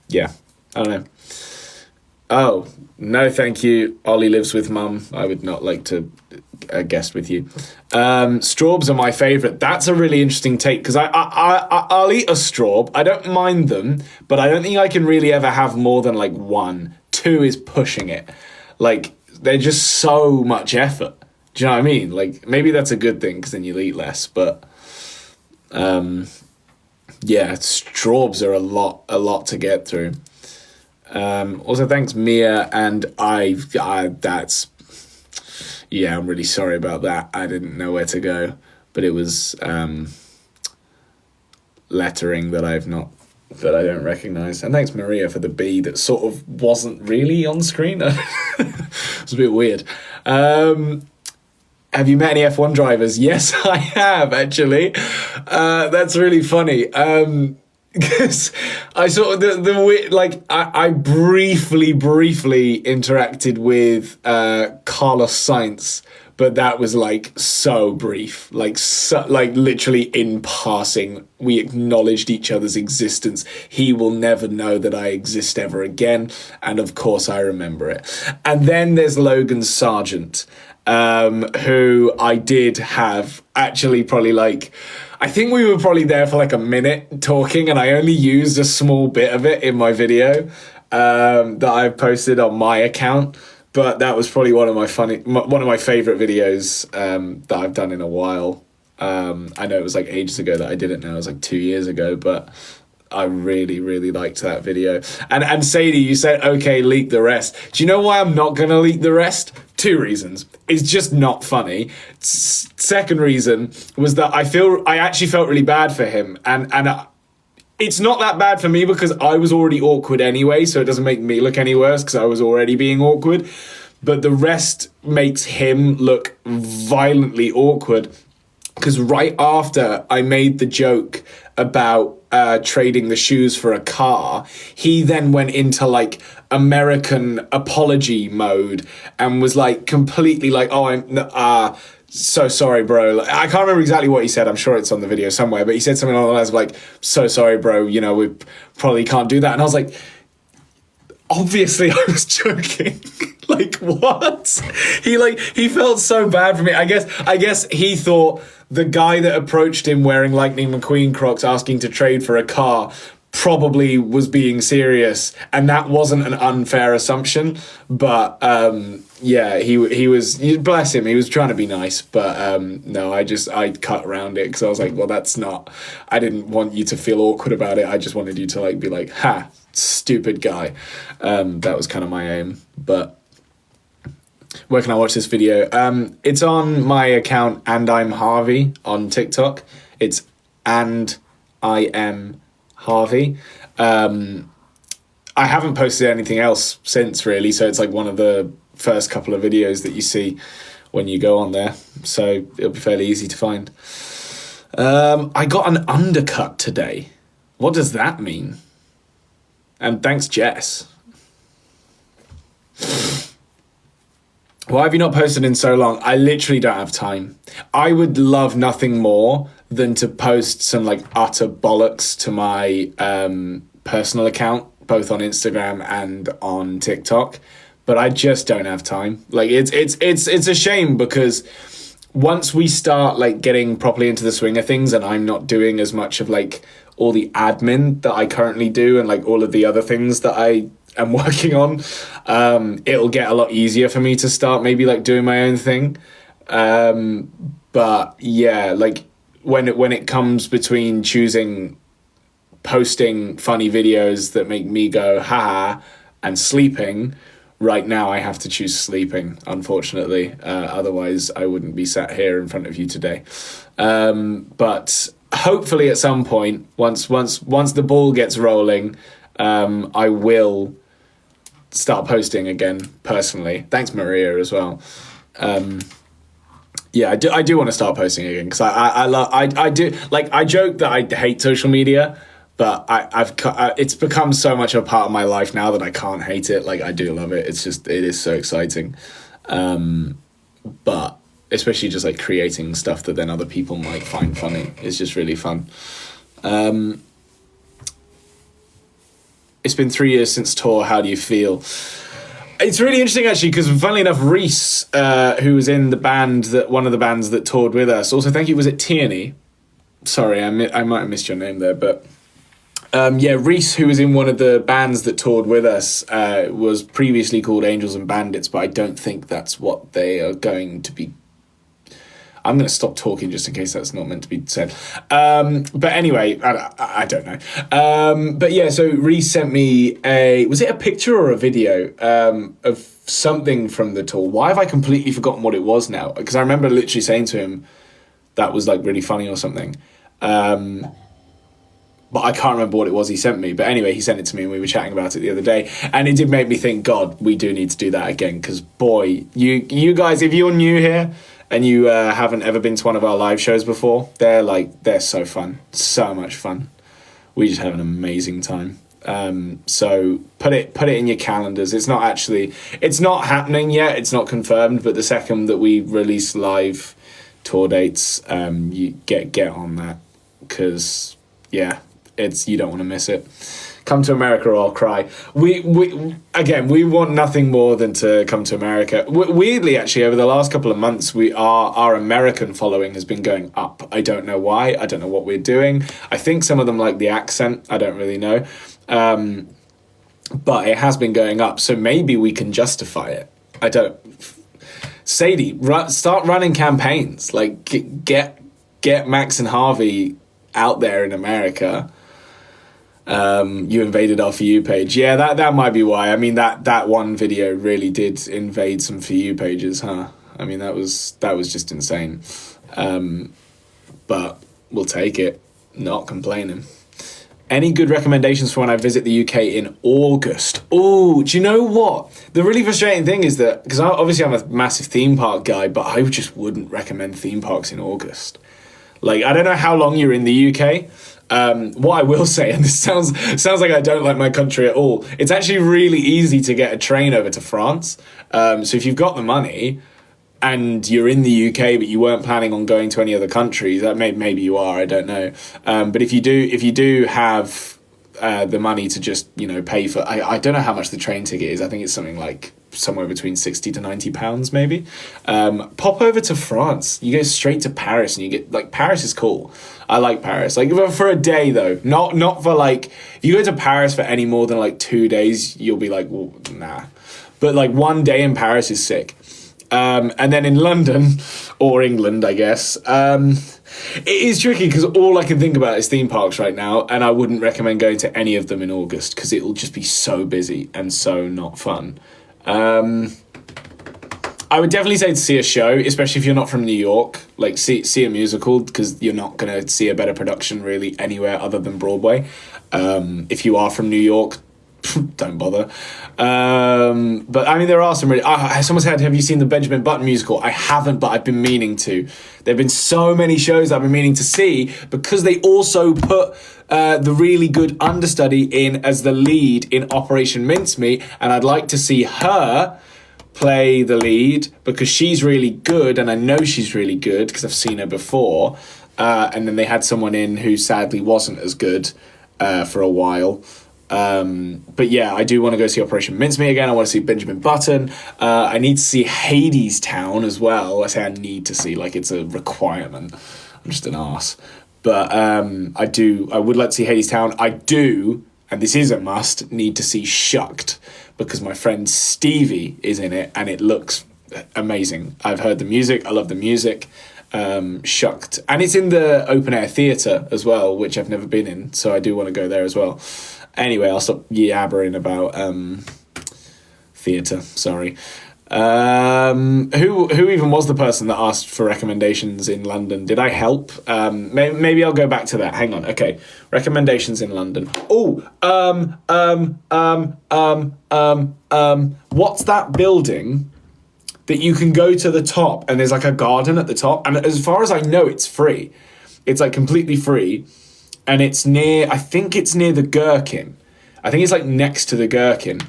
yeah, I don't know. Oh, no, thank you. Ollie lives with mum. I would not like to guest with you. Straubs are my favourite. That's a really interesting take, because I'll eat a straub. I don't mind them, but I don't think I can really ever have more than like one. Two is pushing it. Like, they're just so much effort. Do you know what I mean? Like, maybe that's a good thing, because then you'll eat less. But yeah, straubs are a lot to get through. Also, thanks Mia, and that's, yeah, I'm really sorry about that. I didn't know where to go, but it was lettering that I don't recognize. And thanks Maria for the B that sort of wasn't really on screen. It was a bit weird. Have you met any F1 drivers? Yes, I have, actually. That's really funny. Because I sort of I briefly interacted with Carlos Sainz, but that was like so brief, like literally in passing. We acknowledged each other's existence. He will never know that I exist ever again, and of course I remember it. And then there's Logan Sargent, who I did have actually probably like, I think we were probably there for like a minute talking, and I only used a small bit of it in my video that I posted on my account. But that was probably one of my favorite videos that I've done in a while. I know it was like ages ago that I did it now. It was like 2 years ago, but I really, really liked that video. And Sadie, you said, okay, leak the rest. Do you know why I'm not going to leak the rest? 2 reasons. It's just not funny. Second reason was that I actually felt really bad for him. And it's not that bad for me because I was already awkward anyway, so it doesn't make me look any worse because I was already being awkward. But the rest makes him look violently awkward, because right after I made the joke about trading the shoes for a car, he then went into like American apology mode and was like completely like, oh, I'm so sorry, bro. I can't remember exactly what he said. I'm sure it's on the video somewhere, but he said something along the lines of like, so sorry, bro, you know, we probably can't do that. And I was like, obviously I was joking. Like, what? He felt so bad for me. I guess he thought the guy that approached him wearing Lightning McQueen Crocs asking to trade for a car probably was being serious, and that wasn't an unfair assumption. But yeah, he was, bless him, he was trying to be nice, but no, I cut around it because I was like, well, that's not, I didn't want you to feel awkward about it. I just wanted you to like be like, ha, stupid guy. That was kind of my aim. But where can I watch this video? It's on my account, and I'm Harvey on TikTok. It's and I am Harvey. I haven't posted anything else since, really, so it's like one of the first couple of videos that you see when you go on there, so it'll be fairly easy to find. I got an undercut today. What does that mean? And thanks, Jess. Why have you not posted in so long? I literally don't have time. I would love nothing more than to post some like utter bollocks to my personal account, both on Instagram and on TikTok, but I just don't have time. Like it's a shame, because once we start like getting properly into the swing of things, and I'm not doing as much of like all the admin that I currently do and like all of the other things that I am working on, it'll get a lot easier for me to start maybe like doing my own thing. But yeah, like when it comes between choosing posting funny videos that make me go ha and sleeping, right now I have to choose sleeping, unfortunately. Otherwise I wouldn't be sat here in front of you today. But hopefully at some point, once the ball gets rolling, I will start posting again personally. Thanks Maria as well. Yeah, I do want to start posting again, because I do, like, I joke that I hate social media, but it's become so much a part of my life now that I can't hate it. Like, I do love it. It is so exciting. But especially just like creating stuff that then other people might find funny is just really fun. It's been 3 years since tour. How do you feel? It's really interesting, actually, because funnily enough, Reese, who was in the band, one of the bands that toured with us, also, thank you, was it Tierney? Sorry, I might have missed your name there, but Reese, who was in one of the bands that toured with us, was previously called Angels and Bandits, but I don't think that's what they are going to be. I'm going to stop talking just in case that's not meant to be said. But anyway, I don't know. But yeah, so Reese sent me was it a picture or a video of something from the tour? Why have I completely forgotten what it was now? Because I remember literally saying to him that was like really funny or something. But I can't remember what it was he sent me. But anyway, he sent it to me and we were chatting about it the other day. And it did make me think, God, we do need to do that again. Because boy, you guys, if you're new here and you haven't ever been to one of our live shows before, they're so fun. So much fun. We just have an amazing time. So put it in your calendars. It's not happening yet. It's not confirmed. But the second that we release live tour dates, you get on that. Because, yeah. You don't want to miss it. Come to America or I'll cry. We want nothing more than to come to America. Weirdly, actually, over the last couple of months, our American following has been going up. I don't know why. I don't know what we're doing. I think some of them like the accent. I don't really know. But it has been going up. So maybe we can justify it. I don't. Sadie, start running campaigns. Like, get Max and Harvey out there in America. You invaded our For You page. Yeah, that might be why. I mean, that one video really did invade some For You pages, huh? I mean, that was just insane. But we'll take it. Not complaining. Any good recommendations for when I visit the UK in August? Oh, do you know what? The really frustrating thing is that, because obviously I'm a massive theme park guy, but I just wouldn't recommend theme parks in August. Like, I don't know how long you're in the UK. What I will say, and this sounds like I don't like my country at all, it's actually really easy to get a train over to France. So if you've got the money and you're in the UK but you weren't planning on going to any other countries, that maybe you are, I don't know. But if you do have the money to just, pay for, I don't know how much the train ticket is. I think it's something like somewhere between £60 to £90 maybe. Pop over to France. You go straight to Paris and you get, Paris is cool. I like Paris. For a day though, not for if you go to Paris for any more than 2 days, you'll be like, well, nah. But 1 day in Paris is sick. And then in London or England, I guess, it is tricky because all I can think about is theme parks right now, and I wouldn't recommend going to any of them in August because it will just be so busy and so not fun. I would definitely say to see a show, especially if you're not from New York. See a musical, because you're not going to see a better production really anywhere other than Broadway. If you are from New York, don't bother. But I mean, there are some really. Someone said, "Have you seen the Benjamin Button musical?" I haven't, but I've been meaning to. There've been so many shows I've been meaning to see because they also put the really good understudy in as the lead in Operation Mincemeat, and I'd like to see her play the lead because she's really good, and I know she's really good because I've seen her before. And then they had someone in who sadly wasn't as good for a while. But yeah, I do want to go see Operation Mincemeat again. I want to see Benjamin Button. I need to see Hades Town as well. I say I need to see, it's a requirement. I'm just an arse. But I would like to see Hades Town. I do, and this is a must, need to see Shucked because my friend Stevie is in it and it looks amazing. I've heard the music. I love the music. Shucked. And it's in the open air theatre as well, which I've never been in. So I do want to go there as well. Anyway, I'll stop yabbering about theatre. Sorry. Who even was the person that asked for recommendations in London? Did I help? Maybe I'll go back to that. Hang on. Okay, recommendations in London. What's that building that you can go to the top and there's a garden at the top? And as far as I know, it's free. It's completely free. And it's I think it's near the Gherkin. I think it's next to the Gherkin.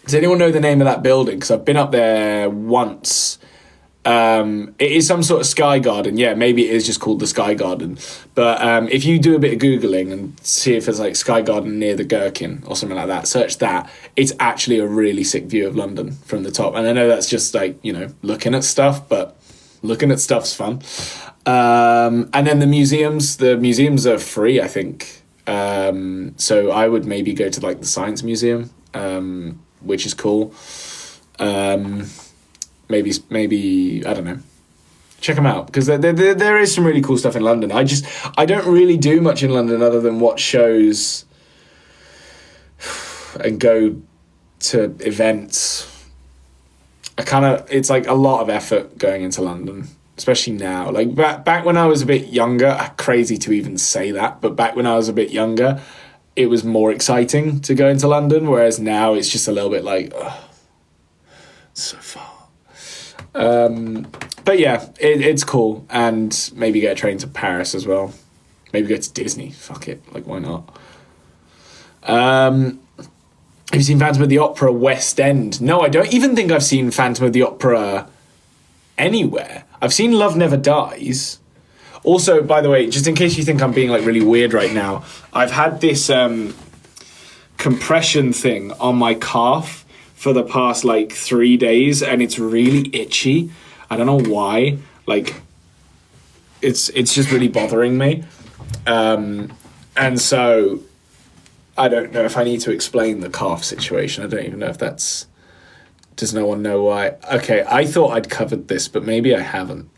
Does anyone know the name of that building? Because I've been up there once It is some sort of sky garden. Yeah, maybe it is just called the Sky Garden. But if you do a bit of Googling and see if there's like Sky Garden near the Gherkin or something like that, search that. It's actually a really sick view of London from the top. And I know that's just like, looking at stuff, but looking at stuff's fun. And then the museums are free, I think. So I would maybe go to like the Science Museum, which is cool. Maybe I don't know. Check them out, because there is some really cool stuff in London. I don't really do much in London other than watch shows and go to events. It's like a lot of effort going into London, especially now. Like back when I was a bit younger, crazy to even say that, but back when I was a bit younger, it was more exciting to go into London, whereas now it's just a little bit like, it's so far. But yeah, it's cool, and maybe get a train to Paris as well. Maybe go to Disney. Fuck it, like why not? Have you seen Phantom of the Opera West End? No, I don't even think I've seen Phantom of the Opera anywhere. I've seen Love Never Dies. Also, by the way, just in case you think I'm being like really weird right now, I've had this compression thing on my calf for the past like 3 days, and it's really itchy. I don't know why. Like, it's just really bothering me. And so I don't know if I need to explain the calf situation. I don't even know if that's... Does no one know why? Okay, I thought I'd covered this, but maybe I haven't.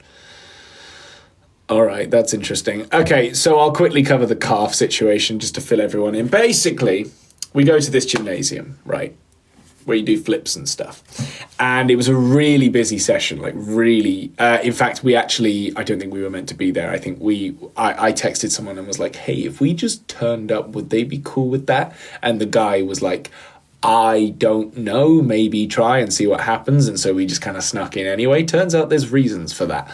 All right, that's interesting. Okay, so I'll quickly cover the calf situation just to fill everyone in. Basically, we go to this gymnasium, right, where you do flips and stuff. And it was a really busy session, like really. In fact, I don't think we were meant to be there. I think I texted someone and was like, hey, if we just turned up, would they be cool with that? And the guy was like, I don't know, maybe try and see what happens. And so we just kind of snuck in anyway. Turns out there's reasons for that.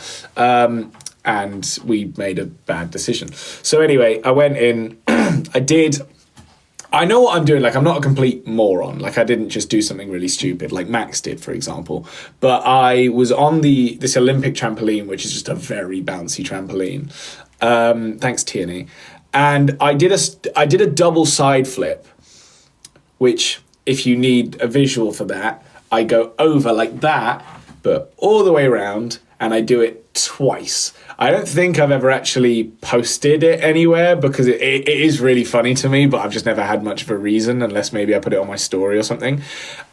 And we made a bad decision. So anyway, I went in, I know what I'm doing. Like, I'm not a complete moron. Like, I didn't just do something really stupid like Max did, for example. But I was on this Olympic trampoline, which is just a very bouncy trampoline. Thanks, Tierney. And I did a double side flip, which, if you need a visual for that, I go over like that, but all the way around, and I do it twice. I don't think I've ever actually posted it anywhere because it is really funny to me, but I've just never had much of a reason, unless maybe I put it on my story or something.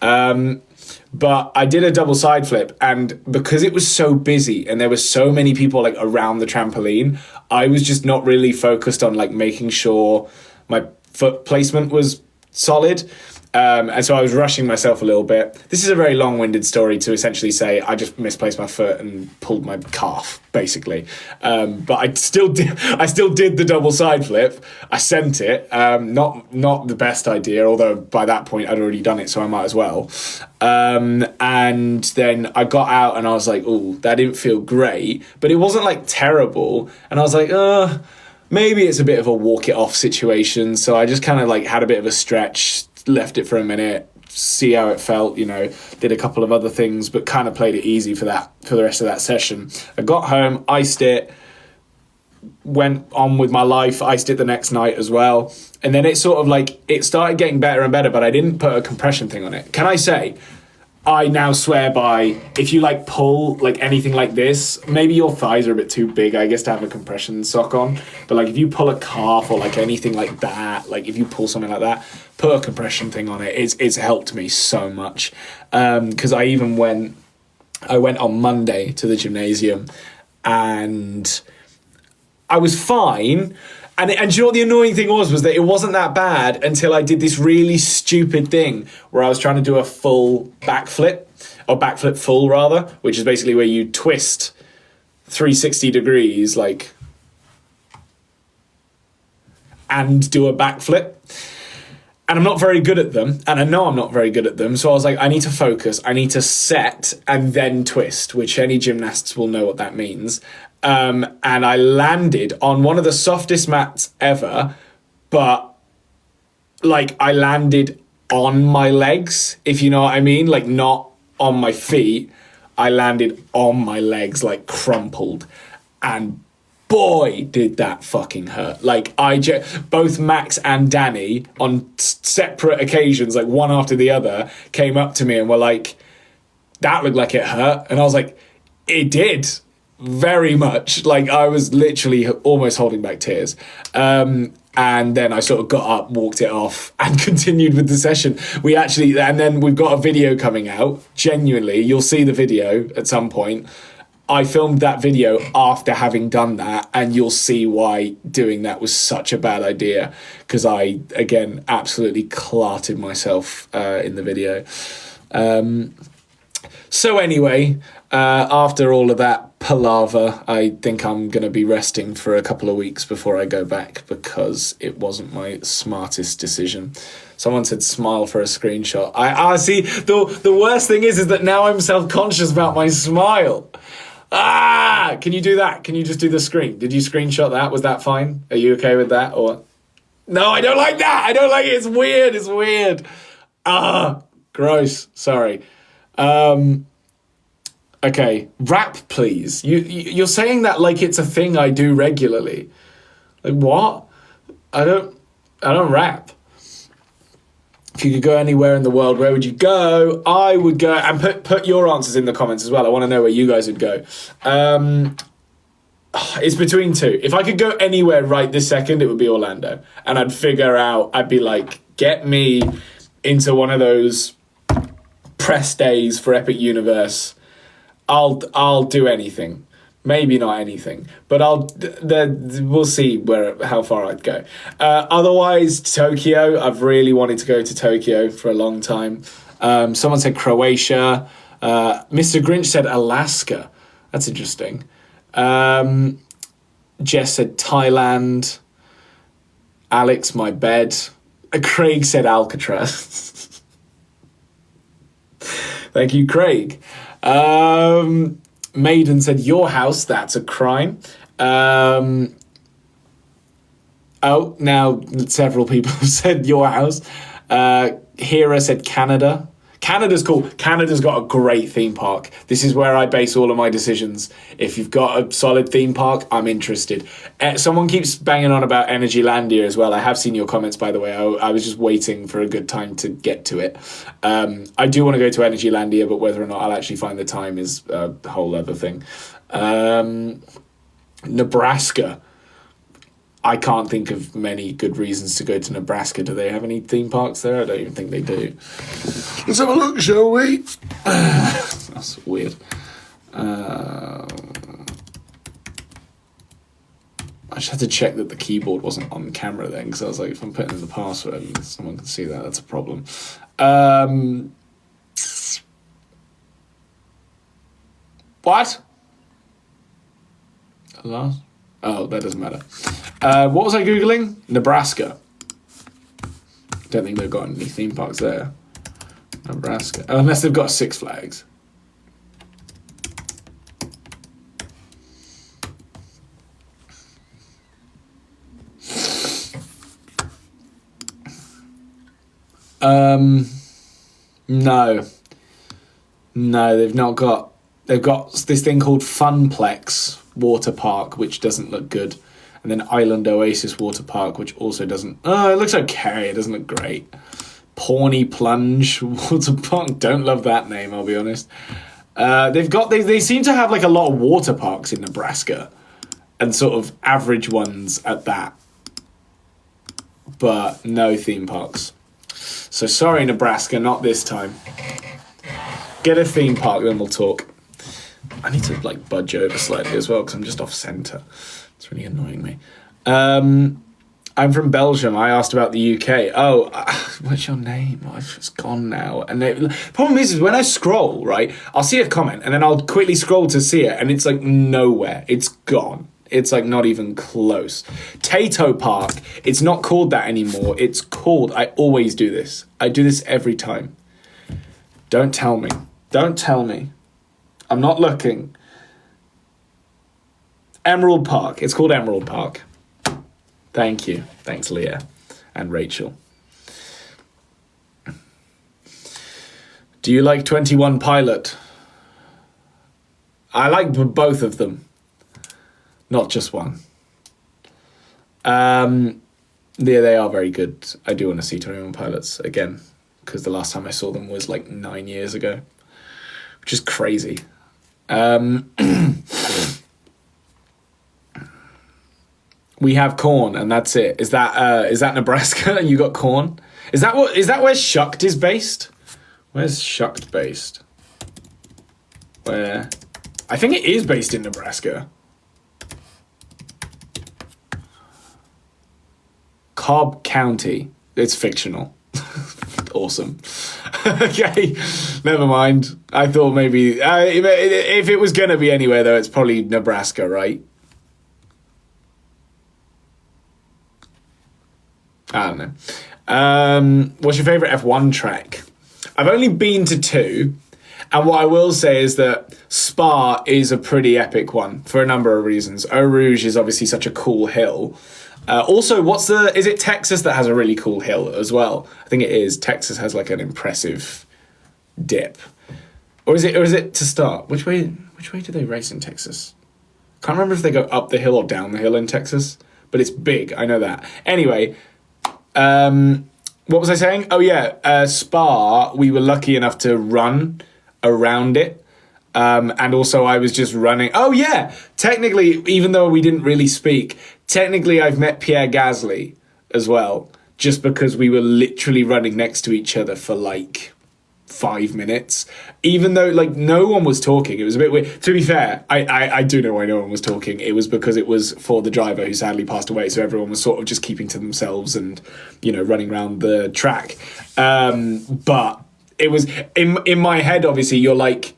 But I did a double side flip, and because it was so busy and there were so many people like around the trampoline, I was just not really focused on like making sure my foot placement was solid. And so I was rushing myself a little bit. This is a very long-winded story to essentially say I just misplaced my foot and pulled my calf, basically. But I still did the double side flip. I sent it. Not the best idea, although by that point I'd already done it, so I might as well. And then I got out and I was like, oh, that didn't feel great, but it wasn't like terrible. And I was like, maybe it's a bit of a walk it off situation. So I just kind of like had a bit of a stretch, left it for a minute, see how it felt, did a couple of other things, but kind of played it easy for the rest of that session. I got home, iced it, went on with my life, iced it the next night as well. And then it sort of like, it started getting better and better, but I didn't put a compression thing on it. Can I say, I now swear by, if you like pull like anything like this, maybe your thighs are a bit too big, I guess, to have a compression sock on. But like if you pull a calf or like anything like that, like if you pull something like that, put a compression thing on it. It's helped me so much. Because I went on Monday to the gymnasium and I was fine. And do you know what the annoying thing was that it wasn't that bad until I did this really stupid thing where I was trying to do a full backflip, or backflip full rather, which is basically where you twist 360 degrees, like, and do a backflip. And I'm not very good at them, and I know I'm not very good at them, so I was like, I need to focus, I need to set and then twist, which any gymnasts will know what that means. And I landed on one of the softest mats ever, but like I landed on my legs, if you know what I mean, like not on my feet. I landed on my legs, like crumpled, and boy, did that fucking hurt. Like, both Max and Danny, on separate occasions, like one after the other, came up to me and were like, that looked like it hurt. And I was like, it did. Very much. Like, I was literally almost holding back tears. And then I sort of got up, walked it off, and continued with the session. And then we've got a video coming out. Genuinely, you'll see the video at some point. I filmed that video after having done that, and you'll see why doing that was such a bad idea, because I, again, absolutely clarted myself in the video. So anyway, after all of that palaver, I think I'm going to be resting for a couple of weeks before I go back, because it wasn't my smartest decision. Someone said smile for a screenshot. I see, the worst thing is that now I'm self-conscious about my smile. Can you do that? Can you just do the screen? Did you screenshot that? Was that fine? Are you okay with that? Or no, I don't like that. I don't like it. It's weird. It's weird. Gross. Sorry. Okay. Rap, please. You're saying that like it's a thing I do regularly. Like, what? I don't rap. If you could go anywhere in the world, where would you go? I would go, and put your answers in the comments as well. I want to know where you guys would go. It's between two. If I could go anywhere right this second, it would be Orlando. And I'd be like, get me into one of those press days for Epic Universe. I'll do anything. Maybe not anything, but we'll see how far I'd go. Otherwise, Tokyo. I've really wanted to go to Tokyo for a long time. Someone said Croatia. Mr. Grinch said Alaska. That's interesting. Jess said Thailand. Alex, my bed. Craig said Alcatraz. Thank you, Craig. Maiden said your house. That's a crime. Now several people have said your house. Hera said Canada. Canada's cool. Canada's got a great theme park. This is where I base all of my decisions. If you've got a solid theme park, I'm interested. Someone keeps banging on about Energylandia as well. I have seen your comments, by the way. I was just waiting for a good time to get to it. I do want to go to Energylandia, but whether or not I'll actually find the time is a whole other thing. Nebraska. I can't think of many good reasons to go to Nebraska. Do they have any theme parks there? I don't even think they do. Let's have a look, shall we? That's weird. I just had to check that the keyboard wasn't on camera then, because I was like, if I'm putting in the password and someone can see that, that's a problem. What? Last? Oh, that doesn't matter. What was I Googling? Nebraska. Don't think they've got any theme parks there. Nebraska. Unless they've got Six Flags. No. No, they've not got... They've got this thing called Funplex Water Park, which doesn't look good. And then Island Oasis Water Park, which also doesn't... Oh, it looks okay. It doesn't look great. Pawnee Plunge Water Park. Don't love that name, I'll be honest. They seem to have like a lot of water parks in Nebraska. And sort of average ones at that. But no theme parks. So sorry, Nebraska, not this time. Get a theme park, then we'll talk. I need to like budge over slightly as well because I'm just off centre. It's really annoying me. I'm from Belgium. I asked about the UK. Oh, what's your name? Oh, it's gone now. And the problem is when I scroll, right, I'll see a comment and then I'll quickly scroll to see it and it's like nowhere. It's gone. It's like not even close. Tato Park. It's not called that anymore. It's called, I always do this. I do this every time. Don't tell me. Don't tell me. I'm not looking. Emerald Park. It's called Emerald Park. Thank you. Thanks, Leah and Rachel. Do you like 21 Pilot? I like both of them, not just one. Yeah, they are very good. I do want to see 21 Pilots again, because the last time I saw them was like 9 years ago, which is crazy. We have corn, and that's it. Is that Nebraska? You got corn? Is that where Shucked is based? Where's Shucked based? Where? I think it is based in Nebraska. Cobb County. It's fictional. Awesome. Okay, never mind. I thought maybe if it was going to be anywhere, though, it's probably Nebraska, right? I don't know. What's your favourite F1 track? I've only been to 2, and what I will say is that Spa is a pretty epic one for a number of reasons. Eau Rouge is obviously such a cool hill. Also, is it Texas that has a really cool hill as well? I think it is. Texas has like an impressive dip. Or is it to start? Which way do they race in Texas? Can't remember if they go up the hill or down the hill in Texas, but it's big. I know that. Anyway, what was I saying? Oh yeah, Spa, we were lucky enough to run around it. And also I was just running. Oh yeah, technically, even though we didn't really speak, technically I've met Pierre Gasly as well, just because we were literally running next to each other for like 5 minutes, even though like no one was talking. It was a bit weird. To be fair, I do know why no one was talking. It was because it was for the driver who sadly passed away, so everyone was sort of just keeping to themselves and, you know, running around the track. But it was in my head, obviously you're like,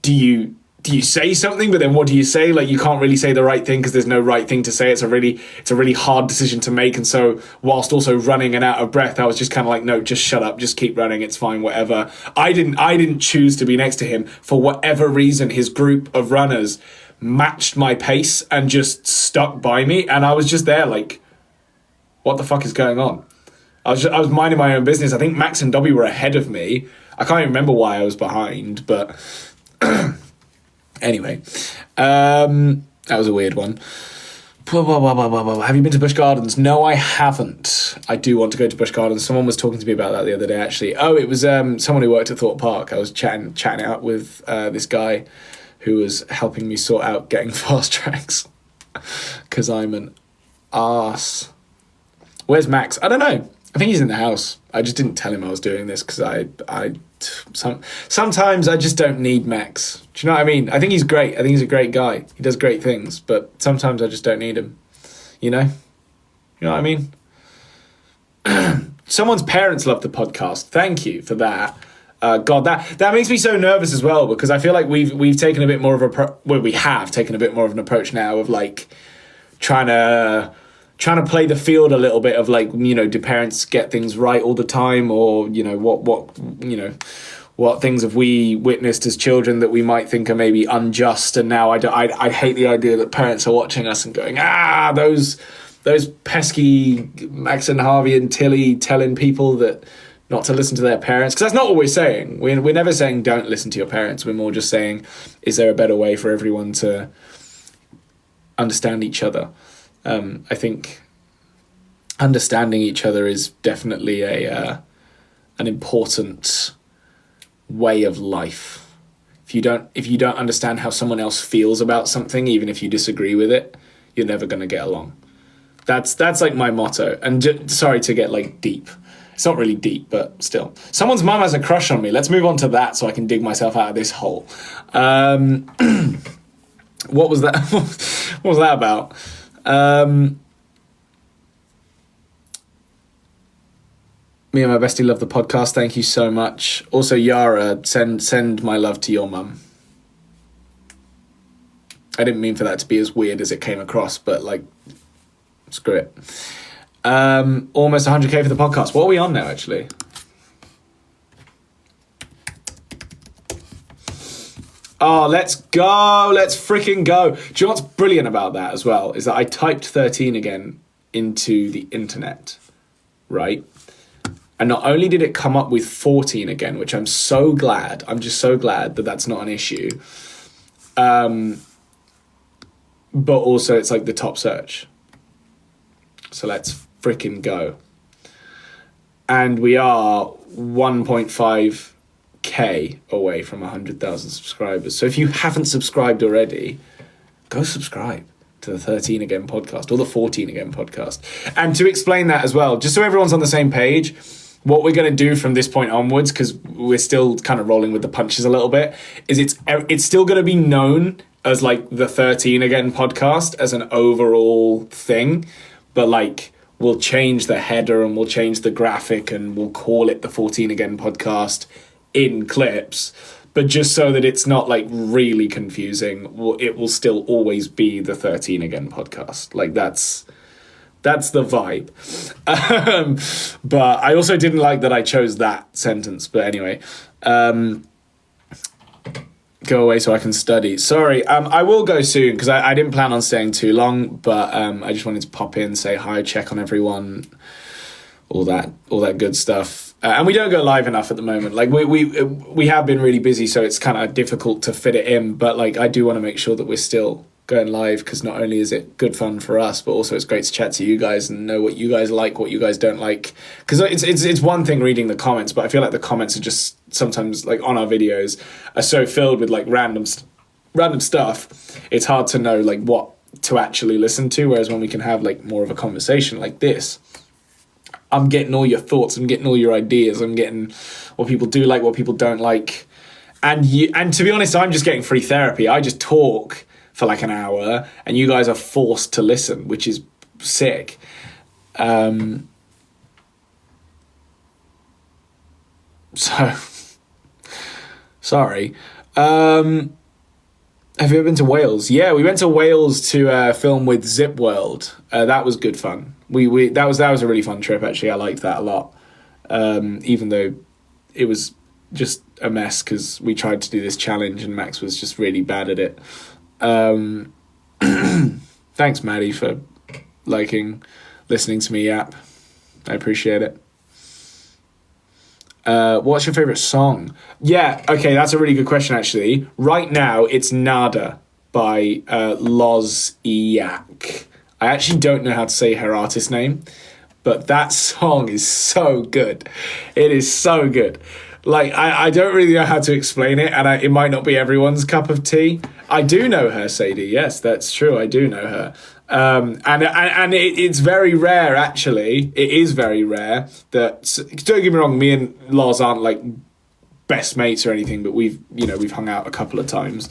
do you say something, but then what do you say? Like, you can't really say the right thing because there's no right thing to say. It's a really hard decision to make. And so whilst also running and out of breath, I was just kind of like, no, just shut up, just keep running, it's fine, whatever. I didn't choose to be next to him. For whatever reason, his group of runners matched my pace and just stuck by me, and I was just there like, what the fuck is going on? I was minding my own business. I think Max and Dobby were ahead of me. I can't even remember why I was behind, but anyway, that was a weird one. Have you been to Busch Gardens? No, I haven't. I do want to go to Busch Gardens. Someone was talking to me about that the other day, actually. Oh, it was someone who worked at Thorpe Park. I was chatting it up with this guy who was helping me sort out getting fast tracks because I'm an arse. Where's Max? I don't know. I think he's in the house. I just didn't tell him I was doing this because sometimes I just don't need Max. Do you know what I mean? I think he's great. I think he's a great guy. He does great things, but sometimes I just don't need him. You know? You know what I mean? Someone's parents love the podcast. Thank you for that. God, that makes me so nervous as well, because I feel like we've taken a bit more of we have taken a bit more of an approach now of like trying to play the field a little bit of like, you know, do parents get things right all the time, or, you know, what things have we witnessed as children that we might think are maybe unjust? And now I hate the idea that parents are watching us and going, those pesky Max and Harvey and Tilly telling people that not to listen to their parents. Because that's not what we're saying. We're never saying don't listen to your parents. We're more just saying, is there a better way for everyone to understand each other? I think understanding each other is definitely an important way of life. If you don't understand how someone else feels about something, even if you disagree with it, you're never going to get along. That's like my motto. And sorry to get like deep. It's not really deep, but still. Someone's mum has a crush on me. Let's move on to that so I can dig myself out of this hole. What was that? What was that about? Me and my bestie love the podcast. Thank you so much. Also, Yara, send my love to your mum. I didn't mean for that to be as weird as it came across, but like, screw it. Almost 100k for the podcast. What are we on now, actually? Oh, let's go. Let's freaking go. Do you know what's brilliant about that as well? Is that I typed 13 again into the internet, right? And not only did it come up with 14 again, which I'm so glad. I'm just so glad that that's not an issue. But also it's like the top search. So let's freaking go. And we are 1.5k away from 100,000 subscribers. So if you haven't subscribed already, go subscribe to the 13 Again podcast or the 14 Again podcast. And to explain that as well, just so everyone's on the same page, what we're going to do from this point onwards, because we're still kind of rolling with the punches a little bit, is it's still going to be known as like the 13 Again podcast as an overall thing, but like we'll change the header and we'll change the graphic and we'll call it the 14 Again podcast in clips, but just so that it's not like really confusing, it will still always be the 13 Again podcast. Like that's the vibe. But I also didn't like that I chose that sentence, but anyway, go away so I can study. Sorry, I will go soon because I didn't plan on staying too long, but I just wanted to pop in, say hi, check on everyone, all that good stuff. And we don't go live enough at the moment. Like we have been really busy, so it's kind of difficult to fit it in. But like I do want to make sure that we're still going live, because not only is it good fun for us, but also it's great to chat to you guys and know what you guys like, what you guys don't like. Because it's one thing reading the comments, but I feel like the comments are just sometimes like on our videos are so filled with like random stuff. It's hard to know like what to actually listen to. Whereas when we can have like more of a conversation like this, I'm getting all your thoughts, I'm getting all your ideas, I'm getting what people do like, what people don't like. And to be honest, I'm just getting free therapy. I just talk for like an hour and you guys are forced to listen, which is sick. So sorry. Have you ever been to Wales? Yeah, we went to Wales to film with Zip World. That was good fun. That was a really fun trip actually. I liked that a lot. Even though it was just a mess because we tried to do this challenge and Max was just really bad at it. Thanks, Maddie, for listening to me yap. I appreciate it. What's your favorite song? Yeah, okay, that's a really good question actually. Right now it's Nada by Loz Iyak. I actually don't know how to say her artist name, but that song is so good. It is so good. Like, I don't really know how to explain it, and it might not be everyone's cup of tea. I do know her, Sadie. Yes, that's true. I do know her. And it's very rare, actually. It is very rare that, don't get me wrong, me and Loz aren't like best mates or anything, but we've hung out a couple of times.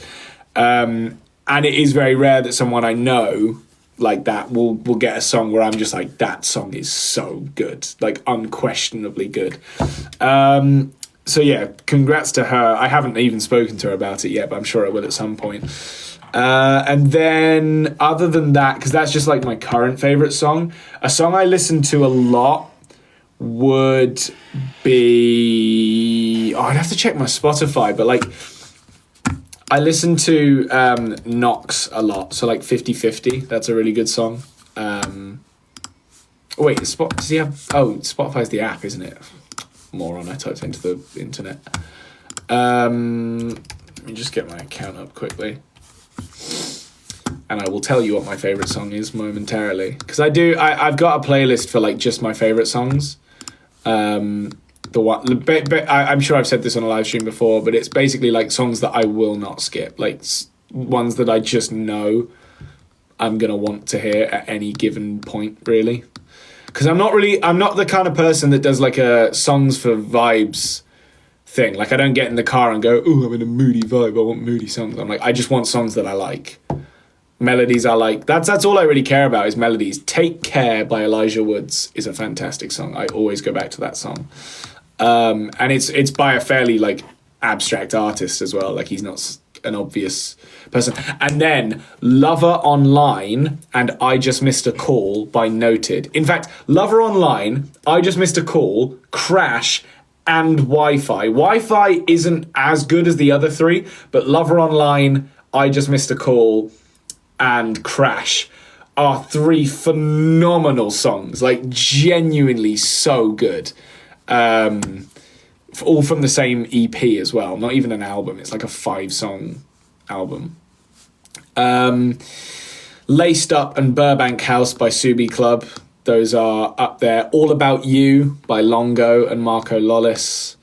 And it is very rare that someone I know like that will get a song where I'm just like, that song is so good, like unquestionably good. So yeah, congrats to her. I haven't even spoken to her about it yet, but I'm sure I will at some point. And then other than that, because that's just like my current favorite song, a song I listen to a lot would be, I'd have to check my Spotify, but like I listen to Knox a lot, so like 50/50, that's a really good song. Wait, does he have, Spotify's the app, isn't it? Moron, I typed into the internet. Let me just get my account up quickly. And I will tell you what my favourite song is momentarily. Because I've got a playlist for like just my favourite songs. I'm sure I've said this on a live stream before, but it's basically like songs that I will not skip. Like ones that I just know I'm going to want to hear at any given point, really. Because I'm not the kind of person that does like a songs for vibes thing. Like I don't get in the car and go, "Ooh, I'm in a moody vibe. I want moody songs." I'm like, I just want songs that I like. Melodies I like. That's all I really care about is melodies. Take Care by Elijah Woods is a fantastic song. I always go back to that song. And it's by a fairly like abstract artist as well. Like he's not an obvious person. And then Lover Online and I Just Missed a Call by Noted. In fact, Lover Online, I Just Missed a Call, Crash, and Wi-Fi. Wi-Fi isn't as good as the other three, but Lover Online, I Just Missed a Call, and Crash are three phenomenal songs. Like genuinely so good. All from the same EP as well. Not even an album. It's like a 5-song album. Laced Up and Burbank House by Subi Club. Those are up there. All About You by Longo and Marco Lollis.